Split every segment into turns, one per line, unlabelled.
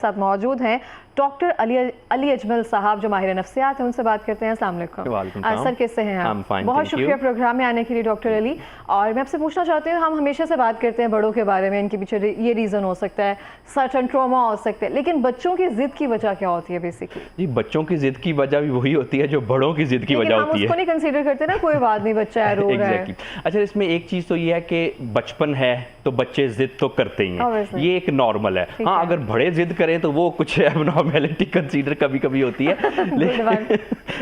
साथ मौजूद हैं डॉक्टर अली अजमल साहब जो माहिर नफ्सियात हैं, उनसे बात करते हैं। अस्सलाम वालेकुम सर, कैसे हैं आप? बहुत शुक्रिया प्रोग्राम में आने के लिए डॉक्टर अली। और मैं आपसे पूछना चाहती हूँ, हम हमेशा से बात करते हैं बड़ों के बारे में, इनके पीछे ये रीज़न हो सकता है, सर्टन ट्रॉमा हो सकता है, लेकिन बच्चों की जिद की वजह क्या होती है बेसिकली?
जी, बच्चों की जिद की वजह भी वही होती है जो बड़ों की जिद की वजह होती है।
हम उसको नहीं कंसीडर करते ना, कोई बात नहीं, बच्चा है, रो रहा है।
अच्छा, इसमें एक चीज़ तो ये है कि बचपन है तो बच्चे जिद तो करते ही हैं, ये एक नॉर्मल है। हाँ, अगर बड़े जिद करें तो वो कुछ एबनॉर्मेलिटी कंसीडर कभी कभी होती है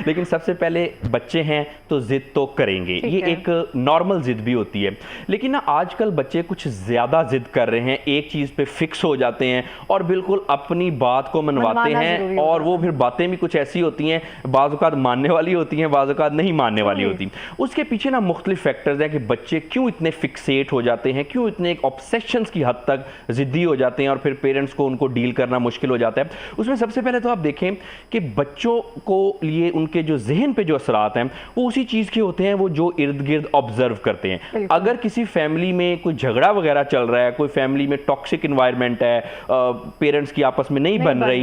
लेकिन सबसे पहले बच्चे हैं तो जिद तो करेंगे, ये एक नॉर्मल जिद भी होती है। लेकिन ना आजकल बच्चे कुछ ज़्यादा जिद कर रहे हैं, एक चीज़ पे फिक्स हो जाते हैं और बिल्कुल अपनी बात को मनवाते हैं, और वो फिर बातें भी कुछ ऐसी होती हैं, बाज़ औक़ात मानने वाली होती हैं, बाज़ औक़ात नहीं मानने वाली होती। उसके पीछे ना मुख्तलिफ फैक्टर्स हैं कि बच्चे क्यों इतने फिक्सेट हो जाते हैं, क्यों इतने एक ऑब्सेशंस की हद तक ज़िद्दी हो जाते हैं और फिर पेरेंट्स को उनको डील करना मुश्किल हो जाता है। उसमें सबसे पहले तो आप देखें कि बच्चों को लिए उनके जो जहन पे जो असरात हैं वो उसी चीज़ के होते हैं वो जो इर्द गिर्द ऑब्जर्व करते हैं। अगर किसी फैमिली में कोई झगड़ा वगैरह चल रहा है, कोई फैमिली में टॉक्सिक इन्वायरमेंट है, पेरेंट्स की आपस में नहीं बन रही,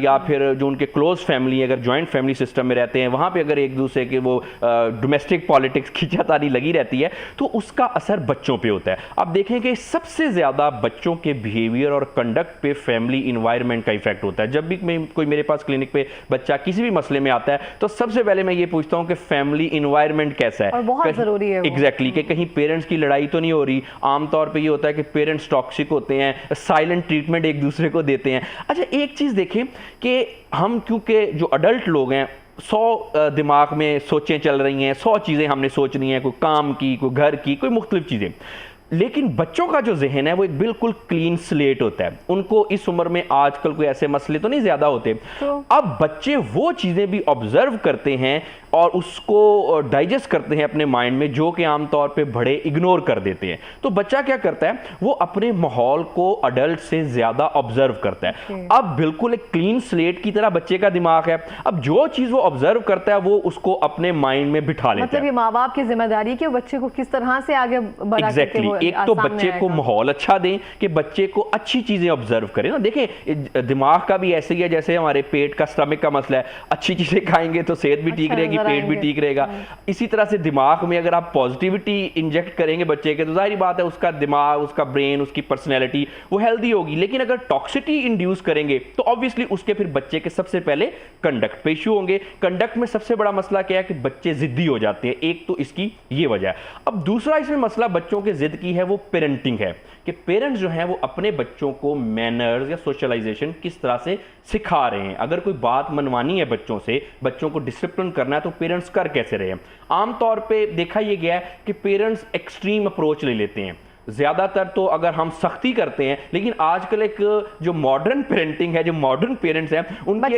या फिर जो उनके क्लोज फैमिली है, अगर जॉइंट फैमिली सिस्टम में रहते हैं, वहाँ पर अगर एक दूसरे के वो डोमेस्टिक पॉलिटिक्स खींचातानी लगी रहती है, तो उसका असर बच्चों पर होता है। आप देखें कि सबसे ज़्यादा बच्चों के बिहेवियर और कंडक्ट पे फैमिली इन्वायरमेंट का इफेक्ट होता है। जब भी कोई मेरे पास क्लिनिक पे बच्चा किसी भी मसले में आता है तो सबसे पहले मैं ये पूछता हूँ कि फैमिली इन्वायरमेंट कैसा है,
और बहुत जरूरी है
एग्जैक्टली कि कहीं पेरेंट्स की लड़ाई तो नहीं हो रही। आमतौर पे ये होता है कि पेरेंट्स टॉक्सिक होते हैं, साइलेंट ट्रीटमेंट एक दूसरे को देते हैं। अच्छा, एक चीज़ देखें कि हम क्योंकि जो अडल्ट लोग हैं 100 दिमाग में सोचें चल रही हैं, 100 चीज़ें हमने सोचनी है, कोई काम की, कोई घर की, कोई मुख्तलिफ चीज़ें, लेकिन बच्चों का जो जहन है वो एक बिल्कुल क्लीन स्लेट होता है। उनको इस उम्र में आजकल कोई ऐसे मसले तो नहीं ज्यादा होते, अब बच्चे वो चीजें भी ऑब्जर्व करते हैं और उसको डाइजेस्ट करते हैं अपने माइंड में, जो कि आमतौर पे बड़े इग्नोर कर देते हैं। तो बच्चा क्या करता है, वो अपने माहौल को अडल्ट से ज्यादा ऑब्जर्व करता है। अब बिल्कुल एक क्लीन स्लेट की तरह बच्चे का दिमाग है, अब जो चीज वो ऑब्जर्व करता है वो उसको अपने माइंड में बिठा लेता है।
मतलब ये माँ बाप की जिम्मेदारी कि बच्चे को किस तरह से आगे बढ़ा
एक तो बच्चे को माहौल अच्छा दें कि बच्चे को अच्छी चीजें ऑब्जर्व करें ना। देखें, दिमाग का भी ऐसे ही है जैसे हमारे पेट का, स्टमक का मसला है, अच्छी चीजें खाएंगे तो सेहत भी ठीक रहेगी, पेट भी ठीक रहेगा। इसी तरह से दिमाग में अगर आप पॉजिटिविटी इंजेक्ट करेंगे बच्चे के, तो जाहिर बात है उसका दिमाग, उसका ब्रेन, उसकी पर्सनैलिटी वो हेल्दी होगी। लेकिन अगर टॉक्सिटी इंड्यूस करेंगे तो ऑब्वियसली उसके फिर बच्चे के सबसे पहले कंडक्ट पे इशू होंगे। कंडक्ट में सबसे बड़ा मसला क्या है कि बच्चे जिद्दी हो जाते हैं, एक तो इसकी ये वजह है। अब दूसरा इसमें मसला बच्चों के जिद की है वो पेरेंटिंग है, कि पेरेंट्स जो हैं वो अपने बच्चों को मैनर्स या सोशलाइजेशन किस तरह से सिखा रहे हैं। अगर कोई बात मनवानी है बच्चों से, बच्चों को डिसिप्लिन करना है, तो पेरेंट्स कर कैसे रहे हैं। आमतौर पे देखा यह गया है कि पेरेंट्स एक्सट्रीम अप्रोच ले लेते हैं। ज़्यादातर तो अगर हम सख्ती करते हैं, लेकिन आजकल एक जो मॉडर्न पेरेंटिंग है, जो मॉडर्न पेरेंट्स हैं उनकी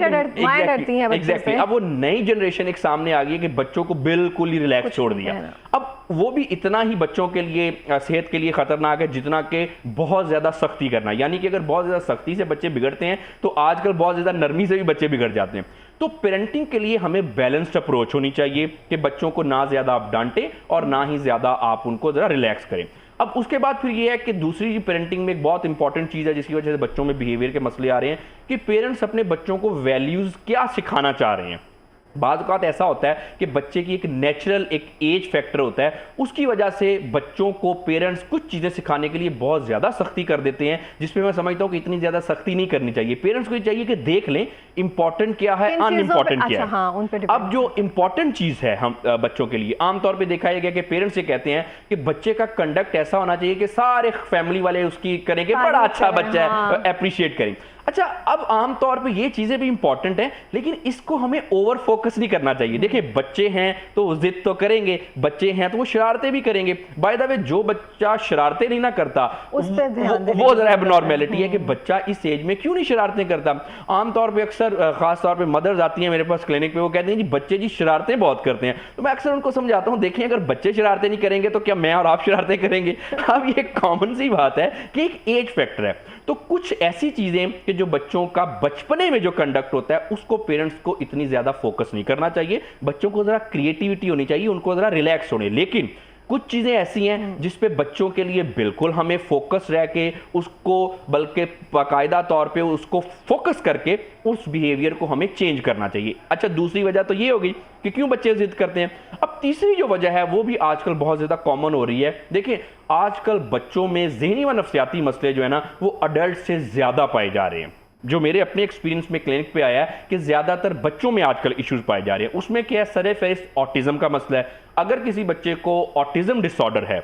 एग्जैक्टली अब वो नई जनरेशन एक सामने आ गई है कि बच्चों को बिल्कुल ही रिलैक्स छोड़ दिया। अब वो भी इतना ही बच्चों के लिए, सेहत के लिए खतरनाक है जितना कि बहुत ज़्यादा सख्ती करना। यानी कि अगर बहुत ज़्यादा सख्ती से बच्चे बिगड़ते हैं तो आजकल बहुत ज़्यादा नरमी से भी बच्चे बिगड़ जाते हैं। तो पेरेंटिंग के लिए हमें बैलेंस्ड अप्रोच होनी चाहिए कि बच्चों को ना ज़्यादा आप डांटें और ना ही ज़्यादा आप उनको ज़रा रिलैक्स करें। अब उसके बाद फिर ये है कि दूसरी पेरेंटिंग में एक बहुत इंपॉर्टेंट चीज़ है जिसकी वजह से बच्चों में बिहेवियर के मसले आ रहे हैं, कि पेरेंट्स अपने बच्चों को वैल्यूज़ क्या सिखाना चाह रहे हैं। बाज़ औक़ात ऐसा होता है कि बच्चे की एक नेचुरल एक एज फैक्टर होता है, उसकी वजह से बच्चों को पेरेंट्स कुछ चीज़ें सिखाने के लिए बहुत ज़्यादा सख्ती कर देते हैं, जिसपे मैं समझता हूँ कि इतनी ज़्यादा सख्ती नहीं करनी चाहिए। पेरेंट्स को ये चाहिए कि देख लें इंपॉर्टेंट क्या है, अनइम्पॉर्टेंट क्या है।
हाँ,
अब जो इंपॉर्टेंट चीज़ है हम बच्चों के लिए आमतौर पर देखा गया कि पेरेंट्स ये कहते हैं कि बच्चे का कंडक्ट ऐसा होना चाहिए कि सारे फैमिली वाले उसकी करेंगे, बड़ा अच्छा बच्चा है, अप्रिशिएट करें। अच्छा, अब आमतौर पे ये चीजें भी इंपॉर्टेंट हैं, लेकिन इसको हमें ओवर फोकस नहीं करना चाहिए। देखिए, बच्चे हैं तो वो जिद तो करेंगे, बच्चे हैं तो वो शरारतें भी करेंगे। बाय द वे, जो बच्चा शरारतें नहीं ना करता
उस पे ध्यान
वो जरा एबनॉर्मेलिटी है कि बच्चा इस एज में क्यों नहीं शरारतें करता। आमतौर पे अक्सर खास तौर पे मदर्स आती हैं मेरे पास क्लिनिक पे, वो कहते हैं जी बच्चे जी शरारतें बहुत करते हैं। तो मैं अक्सर उनको समझाता हूँ, देखिए अगर बच्चे शरारतें नहीं करेंगे तो क्या मैं और आप शरारतें करेंगे? अब ये कॉमन सी बात है कि एक एज फैक्टर है। तो कुछ ऐसी चीजें कि जो बच्चों का बचपने में जो कंडक्ट होता है उसको पेरेंट्स को इतनी ज्यादा फोकस नहीं करना चाहिए। बच्चों को जरा क्रिएटिविटी होनी चाहिए, उनको जरा रिलैक्स होने। लेकिन कुछ चीज़ें ऐसी हैं जिस पे बच्चों के लिए बिल्कुल हमें फोकस रह के उसको, बल्कि बाकायदा तौर पे उसको फोकस करके उस बिहेवियर को हमें चेंज करना चाहिए। अच्छा, दूसरी वजह तो ये होगी कि क्यों बच्चे जिद करते हैं। अब तीसरी जो वजह है वो भी आजकल बहुत ज़्यादा कॉमन हो रही है। देखिए, आजकल बच्चों में ज़हनी व नफ्सियाती मसले जो है ना वो अडल्ट से ज़्यादा पाए जा रहे हैं। जो मेरे अपने एक्सपीरियंस में क्लिनिक पे आया है कि ज़्यादातर बच्चों में आजकल इश्यूज पाए जा रहे हैं। उसमें क्या है, सर-ए-फ़हरिस्त ऑटिज़म का मसला है। अगर किसी बच्चे को ऑटिज़म डिसऑर्डर है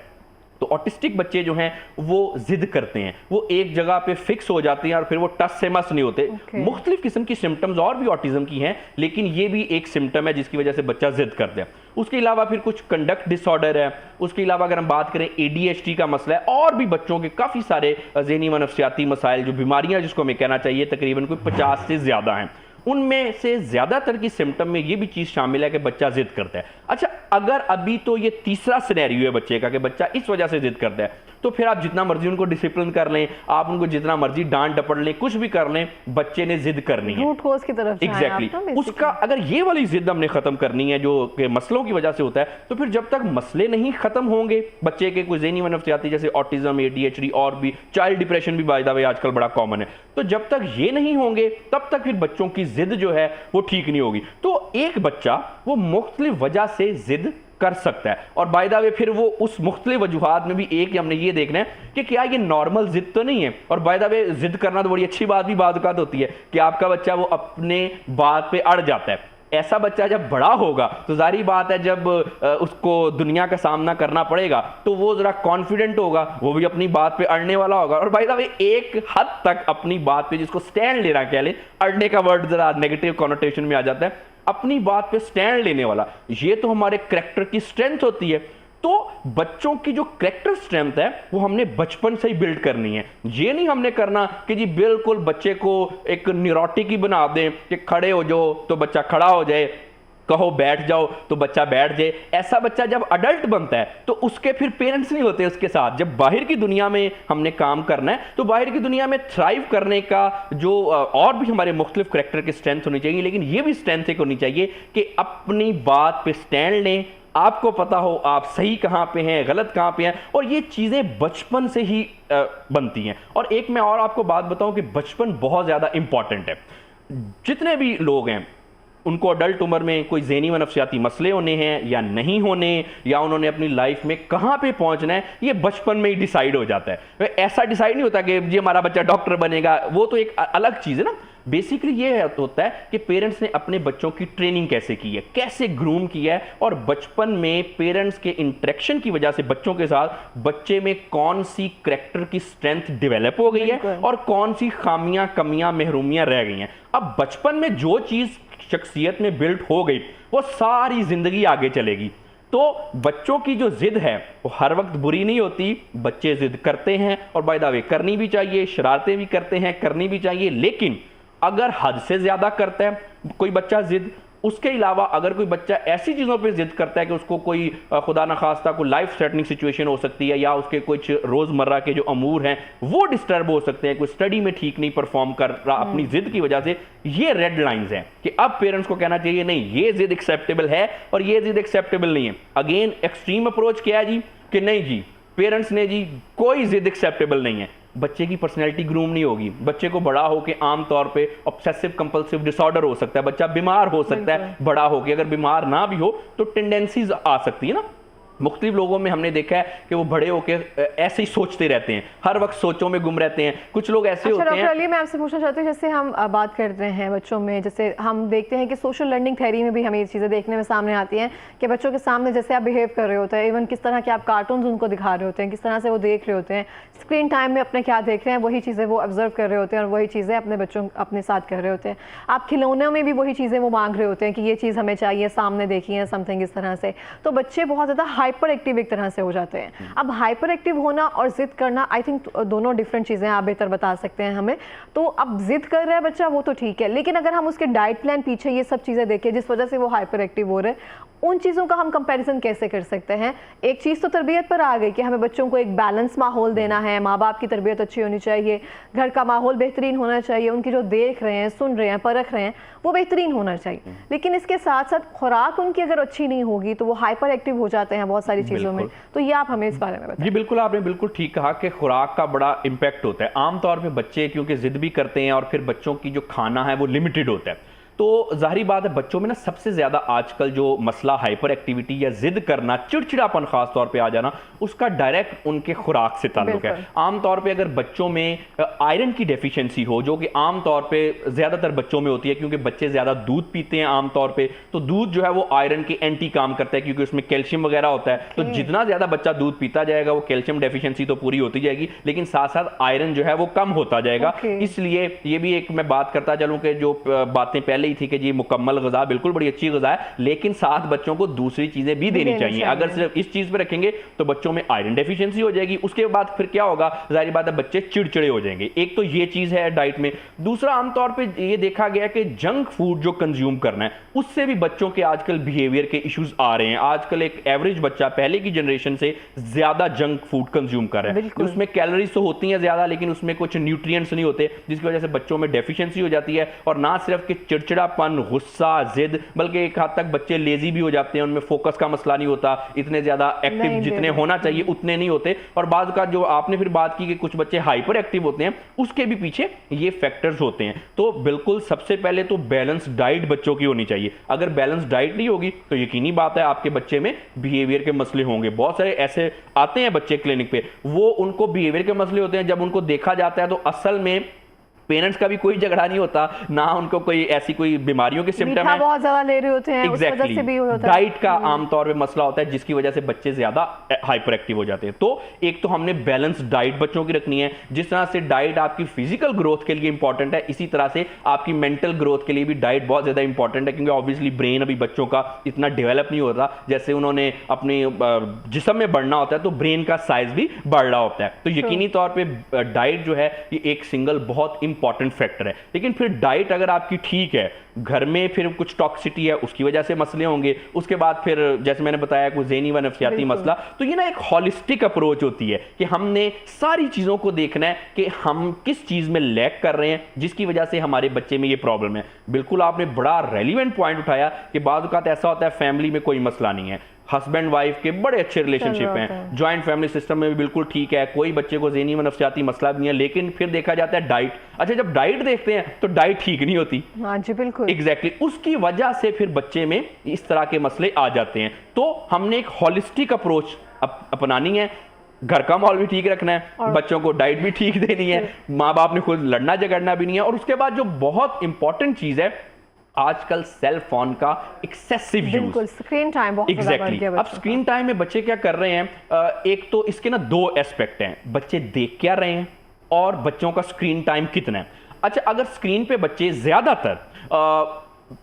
तो ऑटिस्टिक बच्चे जो हैं वो जिद करते हैं, वो एक जगह पे फिक्स हो जाते हैं और फिर वो टस से मस नहीं होते। मुख्तलिफ किस्म की सिम्टम्स और भी ऑटिज्म की हैं, लेकिन ये भी एक सिम्टम है जिसकी वजह से बच्चा जिद करता है। उसके अलावा फिर कुछ कंडक्ट डिसऑर्डर है। उसके अलावा अगर हम बात करें ADHD का मसला है, और भी बच्चों के काफ़ी सारे ज़हनी व नफ्सियाती मसाइल, जो बीमारियां जिसको हमें कहना चाहिए तकरीबन कोई 50 से ज़्यादा हैं। उनमें से ज़्यादातर की सिम्टम में ये भी चीज़ शामिल है कि बच्चा जिद करता है। अच्छा, अगर अभी तो ये तीसरा सिनेरियो है बच्चे का कि बच्चा इस वजह से जिद करता है, तो फिर आप जितना मर्जी उनको डिसिप्लिन कर लें, आप उनको जितना मर्जी डांट डपट लें, कुछ भी कर लें, बच्चे ने जिद करनी है,
रूट कोज की तरफ
एग्जैक्टली उसका अगर ये वाली जिद हमने खत्म करनी है जो कि मसलों की वजह से होता है, तो फिर जब तक मसले नहीं खत्म होंगे बच्चे के, कोई ज़हनी व नफ्सियाती जैसे ऑटिज्म, ADHD और भी चाइल्ड डिप्रेशन भी बाय द वे आजकल बड़ा कॉमन है, तो जब तक ये नहीं होंगे तब तक फिर बच्चों की जिद जो है वो ठीक नहीं होगी। तो एक बच्चा वो मुख्तलिफ वजह से जिद कर सकता है, और बाय द वे फिर वो उस मुख्तलिफ वजूहात में भी एक हमने ये देखना है कि क्या ये नॉर्मल जिद तो नहीं है। और बाय द वे जिद करना तो बड़ी अच्छी बात भी बाद औक़ात होती है कि आपका बच्चा वो अपने बात पे अड़ जाता है। ऐसा बच्चा जब बड़ा होगा तो जारी बात है जब उसको दुनिया का सामना करना पड़ेगा तो वो ज़रा कॉन्फिडेंट होगा, वो भी अपनी बात पे अड़ने वाला होगा। और बाय द वे एक हद तक अपनी बात पे, जिसको स्टैंड लेना कह लें, अड़ने का वर्ड ज़रा नेगेटिव कॉनोटेशन में आ जाता है, अपनी बात पे स्टैंड लेने वाला, ये तो हमारे करैक्टर की स्ट्रेंथ होती है। तो बच्चों की जो करैक्टर स्ट्रेंथ है वो हमने बचपन से ही बिल्ड करनी है। ये नहीं हमने करना कि जी बिल्कुल बच्चे को एक न्यूरोटिक ही बना दें कि खड़े हो जाओ तो बच्चा खड़ा हो जाए, कहो बैठ जाओ तो बच्चा बैठ जाए। ऐसा बच्चा जब अडल्ट बनता है तो उसके फिर पेरेंट्स नहीं होते उसके साथ। जब बाहर की दुनिया में हमने काम करना है तो बाहर की दुनिया में थ्राइव करने का जो और भी हमारे मुख्तलिफ करैक्टर की स्ट्रेंथ होनी चाहिए, लेकिन ये भी स्ट्रेंथ एक होनी चाहिए कि अपनी बात पे स्टैंड लें, आपको पता हो आप सही कहाँ पे हैं, गलत कहाँ पे हैं, और ये चीज़ें बचपन से ही बनती हैं। और एक मैं और आपको बात बताऊं कि बचपन बहुत ज़्यादा इंपॉर्टेंट है। जितने भी लोग हैं उनको अडल्ट उम्र में कोई ज़हनी व नफ्सियाती मसले होने हैं या नहीं होने, या उन्होंने अपनी लाइफ में कहाँ पे पहुँचना है, ये बचपन में ही डिसाइड हो जाता है। ऐसा डिसाइड नहीं होता कि जी हमारा बच्चा डॉक्टर बनेगा, वो तो एक अलग चीज़ है ना। बेसिकली ये होता है कि पेरेंट्स ने अपने बच्चों की ट्रेनिंग कैसे की है, कैसे ग्रूम किया है, और बचपन में पेरेंट्स के इंटरेक्शन की वजह से बच्चों के साथ बच्चे में कौन सी करैक्टर की स्ट्रेंथ डेवलप हो गई है और कौन सी खामियां, कमियां, महरूमियां रह गई हैं। अब बचपन में जो चीज़ शख्सियत में बिल्ड हो गई वो सारी जिंदगी आगे चलेगी। तो बच्चों की जो जिद है वो हर वक्त बुरी नहीं होती। बच्चे जिद करते हैं और बाय द वे करनी भी चाहिए, शरारतें भी करते हैं, करनी भी चाहिए, लेकिन अगर हद से ज़्यादा करता है कोई बच्चा जिद, उसके अलावा अगर कोई बच्चा ऐसी चीज़ों पे जिद करता है कि उसको कोई खुदा न खास्ता कोई लाइफ थ्रेटनिंग सिचुएशन हो सकती है, या उसके कुछ रोज़मर्रा के जो अमूर हैं वो डिस्टर्ब हो सकते हैं, कोई स्टडी में ठीक नहीं परफॉर्म कर रहा अपनी जिद की वजह से, ये रेड लाइंस हैं कि अब पेरेंट्स को कहना चाहिए नहीं ये जिद एक्सेप्टेबल है और ये जिद एक्सेप्टेबल नहीं है। अगेन एक्सट्रीम अप्रोच क्या है जी कि नहीं जी पेरेंट्स ने जी कोई जिद एक्सेप्टेबल नहीं है, बच्चे की पर्सनैलिटी ग्रूम नहीं होगी। बच्चे को बड़ा होकर आम तौर पे ऑब्सेसिव कंपल्सिव डिसऑर्डर हो सकता है, बच्चा बीमार हो सकता है, बड़ा होकर अगर बीमार ना भी हो तो टेंडेंसीज आ सकती है ना। मुख्तलिफ लोगों में हमने देखा है कि वो बड़े होकर ऐसे ही सोचते रहते हैं, हर वक्त सोचों में गुम रहते हैं। कुछ लोग ऐसे होते हैं।
डॉक्टर अली, मैं आपसे पूछना चाहती हूँ, जैसे हम बात करते हैं बच्चों में, जैसे हम देखते हैं कि सोशल लर्निंग थ्योरी में भी हमें ये चीज़ें देखने में सामने आती हैं कि बच्चों के सामने जैसे आप बिहेव कर रहे होते हैं, इवन किस तरह के आप कार्टून्स उनको दिखा रहे होते हैं, किस तरह से वो देख रहे होते हैं, स्क्रीन टाइम में अपने क्या देख रहे हैं, वही चीज़ें वो ऑब्जर्व कर रहे होते हैं और वही चीज़ें अपने बच्चों अपने साथ कर रहे होते हैं। आप खिलौनों में भी वही चीज़ें वो मांग रहे होते हैं कि ये चीज़ हमें चाहिए, सामने देखिए समथिंग इस तरह से। तो बच्चे बहुत ज़्यादा हाइपर एक्टिव एक तरह से हो जाते हैं। अब हाइपर एक्टिव होना और जिद करना आई थिंक दोनों डिफरेंट चीज़ें, आप बेहतर बता सकते हैं हमें। तो अब जिद कर रहा है बच्चा वो तो ठीक है, लेकिन अगर हम उसके डाइट प्लान पीछे ये सब चीज़ें देखें जिस वजह से वो हाइपर एक्टिव हो रहे हैं, उन चीज़ों का हम कंपैरिजन कैसे कर सकते हैं? एक चीज़ तो तरबियत पर आ गई कि हमें बच्चों को एक बैलेंस माहौल देना है, माँ बाप की तरबियत अच्छी होनी चाहिए, घर का माहौल बेहतरीन होना चाहिए, उनकी जो देख रहे हैं, सुन रहे हैं, परख रहे हैं, वो बेहतरीन होना चाहिए। लेकिन इसके साथ साथ खुराक उनकी अगर अच्छी नहीं होगी तो वो हाइपर एक्टिव हो जाते हैं बहुत सारी चीज़ों में। तो ये आप हमें इस बारे में बताएं।
जी बिल्कुल, आपने बिल्कुल ठीक कहा कि खुराक का बड़ा इम्पैक्ट होता है। आमतौर पर बच्चे क्योंकि जिद भी करते हैं और फिर बच्चों की जो खाना है वो लिमिटेड होता है, तो जाहिर बात है बच्चों में ना सबसे ज्यादा आजकल जो मसला हाइपर एक्टिविटी या जिद करना, चिड़चिड़ापन खास तौर पे आ जाना, उसका डायरेक्ट उनके खुराक से ताल्लुक है। आमतौर पे अगर बच्चों में आयरन की डेफिशिएंसी हो, जो कि आमतौर पे ज्यादातर बच्चों में होती है क्योंकि बच्चे ज्यादा दूध पीते हैं आमतौर पे, तो दूध जो है वो आयरन के एंटी काम करता है क्योंकि उसमें कैल्शियम वगैरह होता है। तो जितना ज्यादा बच्चा दूध पीता जाएगा वो कैल्शियम डेफिशिएंसी तो पूरी होती जाएगी, लेकिन साथ साथ आयरन जो है वो कम होता जाएगा। इसलिए ये भी एक मैं बात करता चलूं कि जो बातें पहले ही थी कि जी मुकम्मल ग़िज़ा बिल्कुल बड़ी अच्छी ग़िज़ा है, लेकिन साथ बच्चों को दूसरी चीजें भी देनी चाहिए। अगर सिर्फ इस चीज पे रखेंगे तो बच्चों में आयरन डेफिशिएंसी हो जाएगी, उसके बाद फिर क्या होगा, जाहिर बात है बच्चे चिड़चिड़े हो जाएंगे। एक तो ये चीज है डाइट में। दूसरा, आमतौर पे ये देखा गया कि जंक फूड जो कंज्यूम करना है उससे भी बच्चों के आजकल बिहेवियर के इश्यूज आ रहे हैं। आजकल एक एवरेज बच्चा पहले की जनरेशन से ज्यादा जंक फूड कंज्यूम कर रहा है। उसमें कैलोरीज तो होती हैं ज्यादा, लेकिन उसमें कुछ न्यूट्रिएंट्स नहीं होते, जिसकी वजह से बच्चों में डेफिशिएंसी हो जाती है। और ना सिर्फ कि चिड़चिड़ापन, गुस्सा, जिद, बल्कि एक हद तक बच्चे लेजी भी हो जाते हैं, उनमें फोकस का मसला नहीं होता, इतने ज्यादा एक्टिव जितने होना चाहिए उतने नहीं होते। और बाद का जो आपने फिर बात की कि कुछ बच्चे हाइपर एक्टिव होते हैं, उसके भी पीछे ये फैक्टर्स होते हैं। तो बिल्कुल सबसे पहले तो बैलेंस डाइट बच्चों की होनी चाहिए। अगर बैलेंस डाइट नहीं होगी तो यकीनी बात है आपके बच्चे में बिहेवियर के मसले होंगे। बहुत सारे ऐसे आते हैं बच्चे क्लिनिक पे, वो उनको बिहेवियर के मसले होते हैं, जब उनको देखा जाता है तो असल में पेरेंट्स का भी कोई झगड़ा नहीं होता, ना उनको कोई ऐसी कोई बीमारियों के सिम्टम है,
बहुत ज्यादा ले रहे होते हैं,
उस वजह से भी होता है। डाइट का आमतौर पे मसला होता है जिसकी वजह से बच्चे ज्यादा हाइपर एक्टिव हो जाते हैं। तो एक तो हमने बैलेंस डाइट बच्चों की रखनी है। जिस तरह से डाइट आपकी फिजिकल ग्रोथ के लिए इंपॉर्टेंट है, इसी तरह से आपकी मेंटल ग्रोथ के लिए भी डाइट बहुत ज्यादा इंपॉर्टेंट है, क्योंकि ऑब्वियसली ब्रेन अभी बच्चों का इतना डेवलप नहीं होता। जैसे उन्होंने अपने जिस्म में बढ़ना होता है तो ब्रेन का साइज भी बढ़ रहा होता है। तो यकीनी तौर पर डाइट जो है ये एक सिंगल बहुत इंपॉर्टेंट फैक्टर है। लेकिन फिर डाइट अगर आपकी ठीक है, घर में फिर कुछ टॉक्सिटी है उसकी वजह से मसले होंगे, उसके बाद फिर जैसे मैंने बताया कुछ ज़हनी व नफ्सियाती मसला। तो ये ना एक हॉलिस्टिक अप्रोच होती है कि हमने सारी चीज़ों को देखना है कि हम किस चीज़ में लैक कर रहे हैं जिसकी वजह से हमारे बच्चे में ये प्रॉब्लम है। बिल्कुल आपने बड़ा रेलिवेंट पॉइंट उठाया कि बाद औक़ात ऐसा होता है फैमिली में कोई मसला नहीं है, हस्बैंड वाइफ के बड़े अच्छे रिलेशनशिप हैं, जॉइंट फैमिली सिस्टम में भी बिल्कुल ठीक है, कोई बच्चे को ज़हनी व नफ्सियाती मसला भी नहीं है, लेकिन फिर देखा जाता है डाइट। अच्छा, जब डाइट देखते हैं तो डाइट ठीक नहीं होती।
हाँ जी, बिल्कुल
एग्जैक्टली उसकी वजह से फिर बच्चे में इस तरह के मसले आ जाते हैं। तो हमने एक हॉलिस्टिक अप्रोच अपनानी है, घर का माहौल भी ठीक रखना है, बच्चों को डाइट भी ठीक देनी है, माँ बाप ने खुद लड़ना झगड़ना भी नहीं है। और उसके बाद जो बहुत इंपॉर्टेंट चीज है, आजकल सेल फोन का एक्सेसिव यूज,
स्क्रीन टाइम बहुत
एग्जैक्टली। अब स्क्रीन टाइम में बच्चे क्या कर रहे हैं, एक तो इसके ना दो एस्पेक्ट हैं, बच्चे देख क्या रहे हैं और बच्चों का स्क्रीन टाइम कितना है। अच्छा, अगर स्क्रीन पे बच्चे ज्यादातर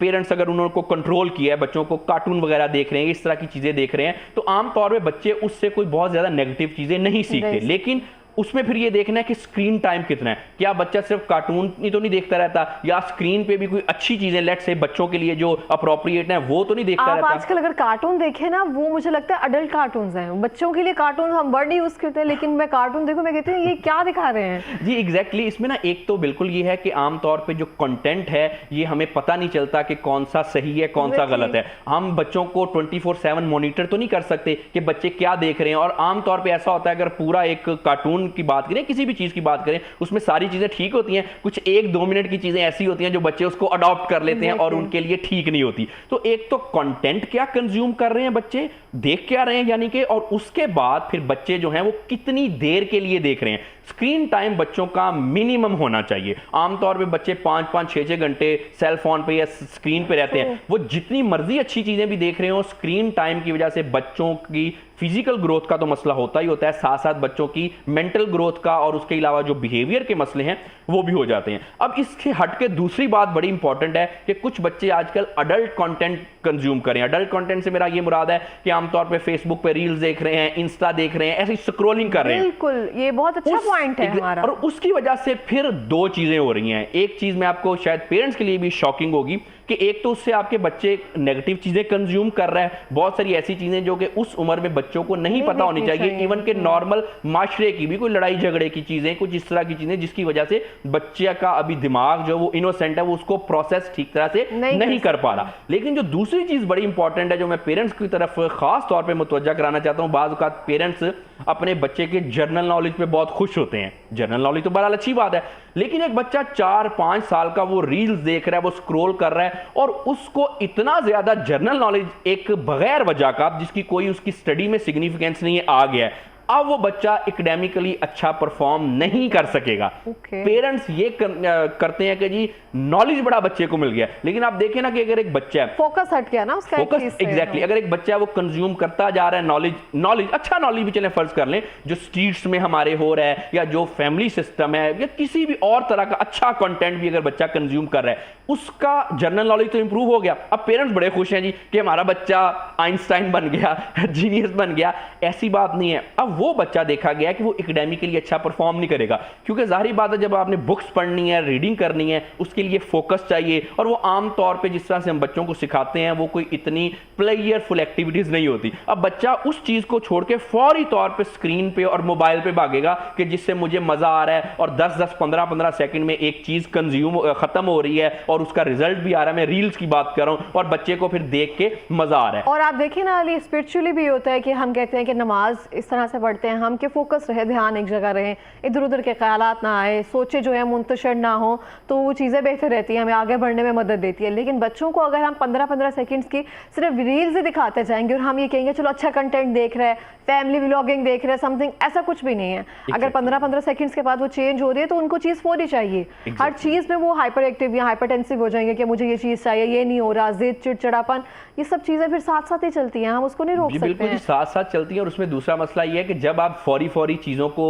पेरेंट्स अगर उन्होंने को कंट्रोल किया है, बच्चों को कार्टून वगैरह देख रहे हैं, इस तरह की चीजें देख रहे हैं, तो आमतौर पे बच्चे उससे कोई बहुत ज्यादा नेगेटिव चीजें नहीं सीखते। लेकिन उसमें फिर ये देखना है कि स्क्रीन टाइम कितना है। क्या बच्चा सिर्फ कार्टून ही तो नहीं देखता रहता, या स्क्रीन पे भी कोई अच्छी चीजें लेट से बच्चों के लिए जो अप्रोप्रिएट है वो तो नहीं देखता रहता।
आजकल अगर कार्टून देखें ना, वो मुझे लगता है अडल्ट कार्टून हैं, बच्चों के लिए कार्टून हम वर्ड यूज करते हैं, लेकिन मैं कार्टून देखूं मैं कहती हूँ ये क्या दिखा रहे हैं।
जी एग्जैक्टली। इसमें ना एक तो बिल्कुल ये है कि आमतौर पर जो कंटेंट है ये हमें पता नहीं चलता कि कौन सा सही है कौन सा गलत है। हम बच्चों को 24/7 मॉनिटर तो नहीं कर सकते कि बच्चे क्या देख रहे हैं। और आमतौर पर ऐसा होता है, अगर पूरा एक कार्टून की बात करें, किसी भी चीज की बात करें, उसमें सारी चीजें ठीक होती हैं, कुछ 1-2 मिनट की चीजें ऐसी होती हैं जो बच्चे उसको अडॉप्ट कर लेते हैं और उनके लिए ठीक नहीं होती। तो एक तो कंटेंट क्या कंज्यूम कर रहे हैं बच्चे, देख क्या रहे हैं यानी कि, और उसके बाद फिर बच्चे जो हैं वो कितनी देर के लिए देख रहे हैं। स्क्रीन टाइम बच्चों का मिनिमम होना चाहिए। आमतौर पे बच्चे 5-5, 6-6 घंटे सेल फोन पे या स्क्रीन पे रहते हैं। वो जितनी मर्जी अच्छी चीजें भी देख रहे हो, स्क्रीन टाइम की वजह से बच्चों की फिजिकल ग्रोथ का तो मसला होता ही होता है, साथ साथ बच्चों की मेंटल ग्रोथ का और उसके अलावा जो बिहेवियर के मसले हैं वो भी हो जाते हैं। अब इसके हट के दूसरी बात बड़ी इंपॉर्टेंट है कि कुछ बच्चे आजकल अडल्ट कंटेंट कंज्यूम करें। अडल्ट कंटेंट से मेरा ये मुराद है कि आमतौर पे फेसबुक पे रील्स देख रहे हैं, इंस्टा देख रहे हैं, ऐसी स्क्रॉलिंग कर रहे हैं।
बिल्कुल, ये बहुत अच्छा पॉइंट है हमारा।
और उसकी वजह से फिर दो चीजें हो रही हैं। एक चीज में आपको शायद पेरेंट्स के लिए भी शॉकिंग होगी कि एक तो उससे आपके बच्चे नेगेटिव चीजें कंज्यूम कर रहे हैं, बहुत सारी ऐसी चीजें जो कि उस उम्र में बच्चों को नहीं पता होनी चाहिए, इवन के नॉर्मल माशरे की भी, कोई लड़ाई झगड़े की चीजें, कुछ इस तरह की चीजें जिसकी वजह से बच्चे का अभी दिमाग जो वो इनोसेंट है वो उसको प्रोसेस ठीक तरह से नहीं कर पा रहा। लेकिन जो दूसरी चीज बड़ी इंपॉर्टेंट है जो मैं पेरेंट्स की तरफ खास तौर पर मुतवज्जा कराना चाहता हूं, बाज़ औक़ात पेरेंट्स अपने बच्चे के जर्नल नॉलेज पे बहुत खुश होते हैं। जर्नल नॉलेज तो बड़ा अच्छी बात है, लेकिन एक बच्चा 4-5 साल का वो रील्स देख रहा है, वो स्क्रॉल कर रहा है और उसको इतना ज्यादा जर्नल नॉलेज एक बगैर वजह का, जिसकी कोई उसकी स्टडी में सिग्निफिकेंस नहीं है, आ गया है। अब वो बच्चा एकेडमिकली अच्छा परफॉर्म नहीं कर सकेगा। पेरेंट्स ये करते हैं कि जी नॉलेज बड़ा बच्चे को मिल गया, लेकिन आप देखें ना कि अगर एक बच्चा है,
फोकस हट गया ना उसका,
फोकस एग्जैक्टली, अगर एक बच्चा है वो कंज्यूम करता जा रहा है नॉलेज अच्छा नॉलेज भी चले फर्ज कर लें जो स्ट्रीट्स में हमारे हो रहा है या जो फैमिली सिस्टम है या किसी भी और तरह का अच्छा कंटेंट भी अगर बच्चा कंज्यूम कर रहा है, उसका जनरल नॉलेज तो इंप्रूव हो गया। अब पेरेंट्स बड़े खुश हैं जी कि हमारा बच्चा आइंस्टाइन बन गया, जीनियस बन गया। ऐसी बात नहीं है। अब वो बच्चा देखा गया कि वो एकेडमिकली अच्छा परफॉर्म नहीं करेगा, क्योंकि जाहिर बात है जब आपने बुक्स पढ़नी है, रीडिंग करनी है, उसके लिए फोकस चाहिए, और वो आम तौर पे जिस तरह से हम बच्चों को सिखाते हैं वो कोई इतनी प्लेयरफुल एक्टिविटीज नहीं होती। अब बच्चा उस चीज को छोड़ के फौरी तौर पे स्क्रीन पे और मोबाइल पे भागेगा कि जिससे मुझे मजा आ रहा है, और 10-10 15-15 सेकंड में एक चीज कंज्यूम खत्म हो रही है और उसका रिजल्ट भी आ रहा है। मैं रील्स की बात कर रहा हूं और बच्चे को फिर देख के मजा आ रहा है।
और आप देखिए ना अली, स्पिरिचुअली भी होता है कि हम कहते हैं कि नमाज इस तरह से पढ़ते हैं हम कि फोकस रहे, ध्यान एक जगह रहे, इधर उधर के ख्यालात ना आए, सोचे जो है मुंतशिर ना हो, तो वो चीज़ें बेहतर रहती हैं, हमें आगे बढ़ने में मदद देती है। लेकिन बच्चों को अगर हम 15-15 सेकंड्स की सिर्फ रील्स ही दिखाते जाएंगे और हम ये कहेंगे चलो अच्छा कंटेंट देख रहे हैं, फैमिली व्लॉगिंग देख रहे हैं, समथिंग, ऐसा कुछ भी नहीं है। अगर 15-15 सेकंड्स के बाद वो चेंज हो रही है तो उनको चीज़ फौरी चाहिए। हर चीज़ में वो हाइपर एक्टिव या हाइपरटेंसिव हो जाएंगे कि मुझे ये चीज़ चाहिए, ये नहीं हो रहा, जिद, चिड़चिड़ापन, ये सब चीज़ें फिर साथ साथ ही चलती हैं, हम उसको नहीं रोक सकते।
बिल्कुल साथ साथ चलती है। और उसमें दूसरा मसला ये है कि जब आप फौरी चीजों को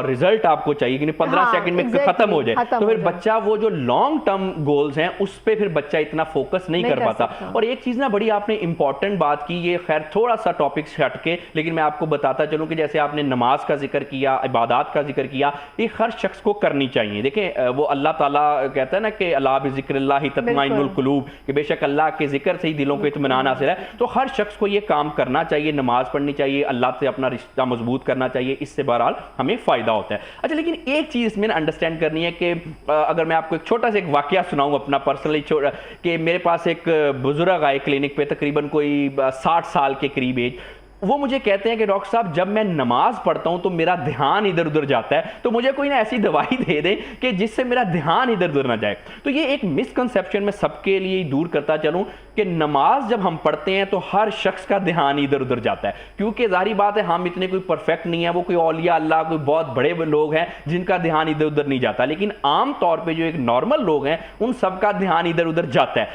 रिजल्ट आपको चाहिए कि 15 सेकंड में खत्म हो जाए, तो फिर बच्चा वो जो लॉन्ग टर्म गोल्स हैं उस पे फिर बच्चा इतना फोकस नहीं कर पाता। और एक चीज ना बड़ी आपने इंपॉर्टेंट बात की, ये खैर थोड़ा सा टॉपिक से हट के, लेकिन मैं आपको बताता चलूं कि जैसे आपने नमाज का जिक्र किया, इबादत का जिक्र किया, ये हर शख्स को करनी चाहिए। देखें वो अल्लाह ताला कहता है ना कि अला बिज़िक्रिल्लाहि तत्माइनुल कुलूब, कि बेशक अल्लाह के जिक्र से ही दिलों को इत्मीनान हासिल है। तो हर शख्स को ये काम करना चाहिए, नमाज पढ़नी चाहिए, अल्लाह से अपना रिश्ता मजबूत करना चाहिए, इससे बहरहाल हमें फायदा होता है। अच्छा, लेकिन एक चीज इसमें अंडरस्टैंड करनी है कि अगर मैं आपको एक छोटा सा एक वाकया सुनाऊं अपना पर्सनली, कि मेरे पास एक बुजुर्ग आए क्लिनिक पे, तकरीबन कोई 60 साल के करीब एज। वो मुझे कहते हैं कि डॉक्टर साहब जब मैं नमाज पढ़ता हूं तो मेरा ध्यान इधर उधर जाता है, तो मुझे कोई ना ऐसी दवाई दे दे कि जिससे मेरा ध्यान इधर उधर ना जाए। तो ये एक मिसकंसेप्शन मैं सबके लिए दूर करता चलूं कि नमाज जब हम पढ़ते हैं तो हर शख्स का ध्यान इधर उधर जाता है, क्योंकि जाहिर बात है हम इतने कोई परफेक्ट नहीं है, वो कोई औलिया अल्लाह कोई बहुत बड़े लोग हैं जिनका ध्यान इधर उधर नहीं जाता, लेकिन आम तौर पे जो एक नॉर्मल लोग हैं उन सबका ध्यान इधर उधर जाता है।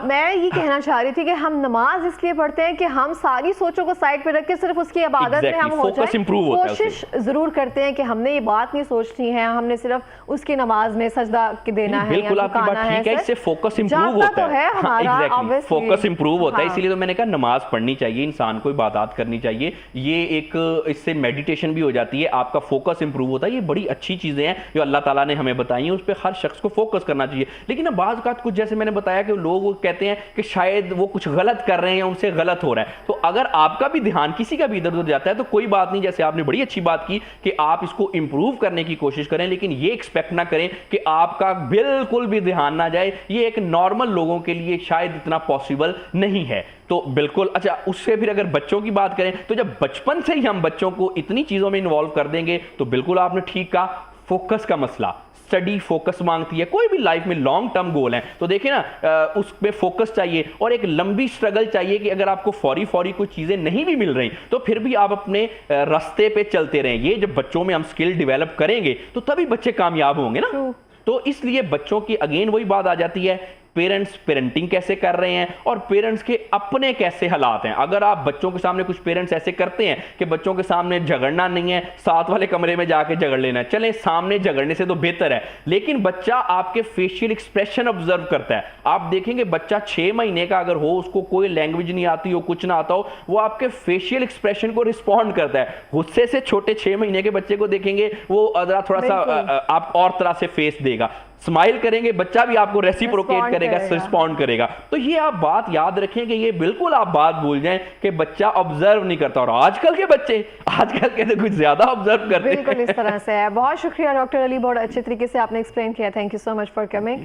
मैं ये कहना चाह रही थी कि हम नमाज इसलिए पढ़ते हैं कि हम सारी सोचों को साइड पे रख के सिर्फ उसकी इबादत में हम हो जाएं। कोशिश जरूर करते हैं कि हमने ये बात नहीं सोचनी है, हमने सिर्फ उसकी नमाज में सजदा देना है।
बिल्कुल आपकी बात ठीक है, इससे फोकस इंप्रूव होता है, फोकस इंप्रूव होता है। इसीलिए तो मैंने कहा नमाज पढ़नी चाहिए, इंसान को इबादत करनी चाहिए, ये एक इससे मेडिटेशन भी हो जाती है, आपका फोकस इंप्रूव होता है। ये बड़ी अच्छी चीजें हैं जो अल्लाह ताला ने हमें बताई हैं, उस पर हर शख्स को फोकस करना चाहिए। लेकिन बाज़ औक़ात कुछ जैसे मैंने बताया कि लोग कहते हैं कि शायद वो कुछ गलत कर रहे हैं, उनसे गलत हो रहा है। तो अगर आपका भी ध्यान किसी का भी इधर उधर जाता है तो कोई बात नहीं, जैसे आपने बड़ी अच्छी बात की कि आप इसको इंप्रूव करने की कोशिश करें, लेकिन ये एक्सपेक्ट ना करें कि आपका बिल्कुल भी ध्यान ना जाए। ये एक नॉर्मल लोगों के लिए शायद इतना पॉसिबल नहीं है। तो बिल्कुल अच्छा, उससे फिर अगर बच्चों की बात करें तो जब बचपन से ही हम बच्चों को इतनी चीजों में इन्वॉल्व कर देंगे तो बिल्कुल आपने ठीक कहा, फोकस का मसला, स्टडी फोकस मांगती है, कोई भी लाइफ में लॉन्ग टर्म गोल है तो देखिए ना उस पे फोकस चाहिए और एक लंबी स्ट्रगल चाहिए कि अगर आपको फौरी कुछ चीजें नहीं भी मिल रही तो फिर भी आप अपने रास्ते पे चलते रहें। ये जब बच्चों में हम स्किल डेवलप करेंगे तो तभी बच्चे कामयाब होंगे ना। तो इसलिए बच्चों की अगेन वही बात आ जाती है पेरेंट्स पेरेंटिंग कैसे कर रहे हैं और पेरेंट्स के अपने कैसे हालात हैं। अगर आप बच्चों के सामने, कुछ पेरेंट्स ऐसे करते हैं कि बच्चों के सामने झगड़ना नहीं है, साथ वाले कमरे में जाके झगड़ लेना है, चले सामने झगड़ने से तो बेहतर है, लेकिन बच्चा आपके फेशियल एक्सप्रेशन ऑब्जर्व करता है। आप देखेंगे बच्चा 6 महीने का अगर हो, उसको कोई लैंग्वेज नहीं आती हो, कुछ ना आता हो, वो आपके फेशियल एक्सप्रेशन को रिस्पॉन्ड करता है। गुस्से से छोटे 6 महीने के बच्चे को देखेंगे, वो थोड़ा सा आप और तरह से फेस देगा, स्माइल करेंगे बच्चा भी आपको रेसिप्रोकेट करेगा, रिस्पॉन्ड करेगा। तो ये आप बात याद रखें कि ये बिल्कुल आप बात भूल जाएं कि बच्चा ऑब्जर्व नहीं करता, और आजकल के बच्चे आजकल के तो कुछ ज्यादा ऑब्जर्व करते हैं।
बिल्कुल इस तरह से है। बहुत शुक्रिया डॉक्टर अली, बहुत अच्छे तरीके से आपने एक्सप्लेन किया। Thank you so much for coming.